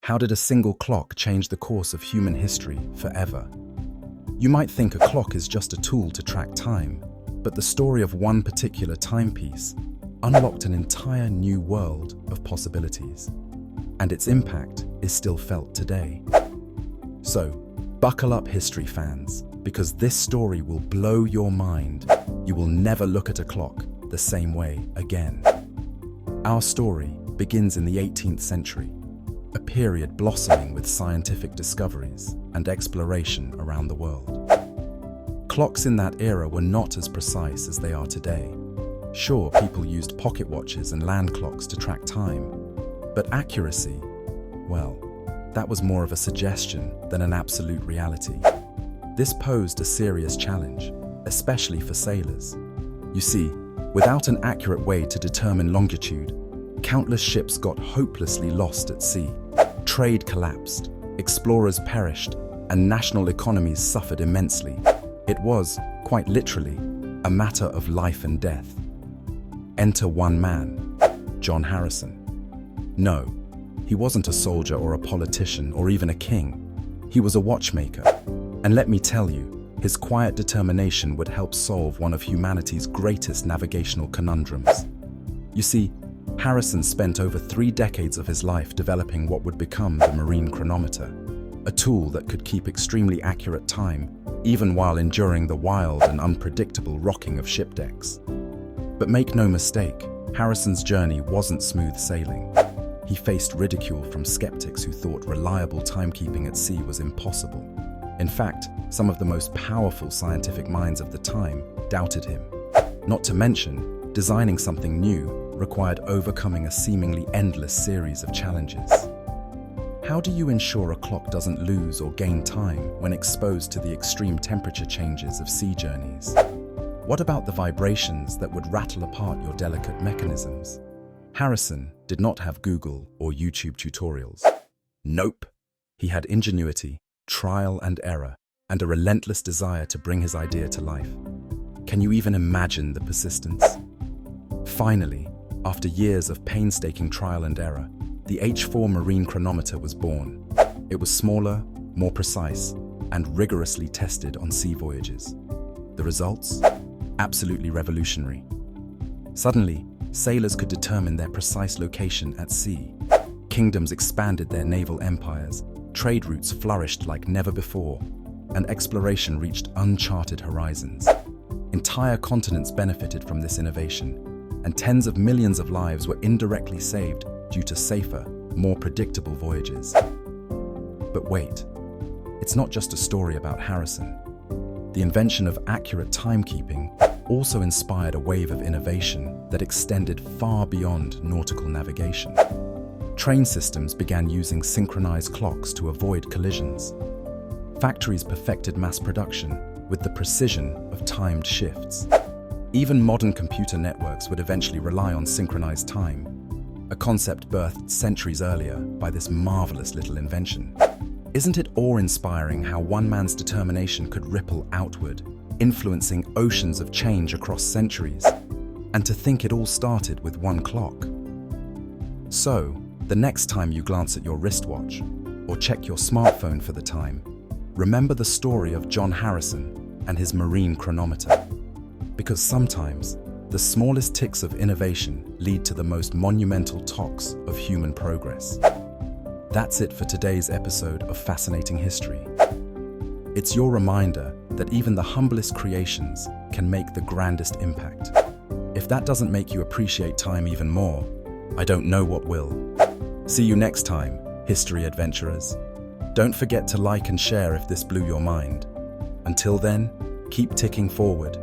How did a single clock change the course of human history forever? You might think a clock is just a tool to track time, but the story of one particular timepiece unlocked an entire new world of possibilities, and its impact is still felt today. So, buckle up, history fans, because this story will blow your mind. You will never look at a clock the same way again. Our story begins in the 18th century, a period blossoming with scientific discoveries and exploration around the world. Clocks in that era were not as precise as they are today. Sure, people used pocket watches and land clocks to track time, but accuracy, well, that was more of a suggestion than an absolute reality. This posed a serious challenge, especially for sailors. You see, without an accurate way to determine longitude, countless ships got hopelessly lost at sea. Trade collapsed, explorers perished, and national economies suffered immensely. It was, quite literally, a matter of life and death. Enter one man, John Harrison. No, he wasn't a soldier or a politician or even a king. He was a watchmaker. And let me tell you, his quiet determination would help solve one of humanity's greatest navigational conundrums. You see, Harrison spent over 3 decades of his life developing what would become the marine chronometer, a tool that could keep extremely accurate time, even while enduring the wild and unpredictable rocking of ship decks. But make no mistake, Harrison's journey wasn't smooth sailing. He faced ridicule from skeptics who thought reliable timekeeping at sea was impossible. In fact, some of the most powerful scientific minds of the time doubted him. Not to mention, designing something new required overcoming a seemingly endless series of challenges. How do you ensure a clock doesn't lose or gain time when exposed to the extreme temperature changes of sea journeys? What about the vibrations that would rattle apart your delicate mechanisms? Harrison did not have Google or YouTube tutorials. Nope. He had ingenuity, trial and error, and a relentless desire to bring his idea to life. Can you even imagine the persistence? Finally, after years of painstaking trial and error, the H4 marine chronometer was born. It was smaller, more precise, and rigorously tested on sea voyages. The results? Absolutely revolutionary. Suddenly, sailors could determine their precise location at sea. Kingdoms expanded their naval empires, trade routes flourished like never before, and exploration reached uncharted horizons. Entire continents benefited from this innovation, and tens of millions of lives were indirectly saved due to safer, more predictable voyages. But wait, it's not just a story about Harrison. The invention of accurate timekeeping also inspired a wave of innovation that extended far beyond nautical navigation. Train systems began using synchronized clocks to avoid collisions. Factories perfected mass production with the precision of timed shifts. Even modern computer networks would eventually rely on synchronized time, a concept birthed centuries earlier by this marvelous little invention. Isn't it awe-inspiring how one man's determination could ripple outward, influencing oceans of change across centuries? And to think it all started with one clock. So, the next time you glance at your wristwatch, or check your smartphone for the time, remember the story of John Harrison and his marine chronometer. Because sometimes, the smallest ticks of innovation lead to the most monumental talks of human progress. That's it for today's episode of Fascinating History. It's your reminder that even the humblest creations can make the grandest impact. If that doesn't make you appreciate time even more, I don't know what will. See you next time, history adventurers. Don't forget to like and share if this blew your mind. Until then, keep ticking forward.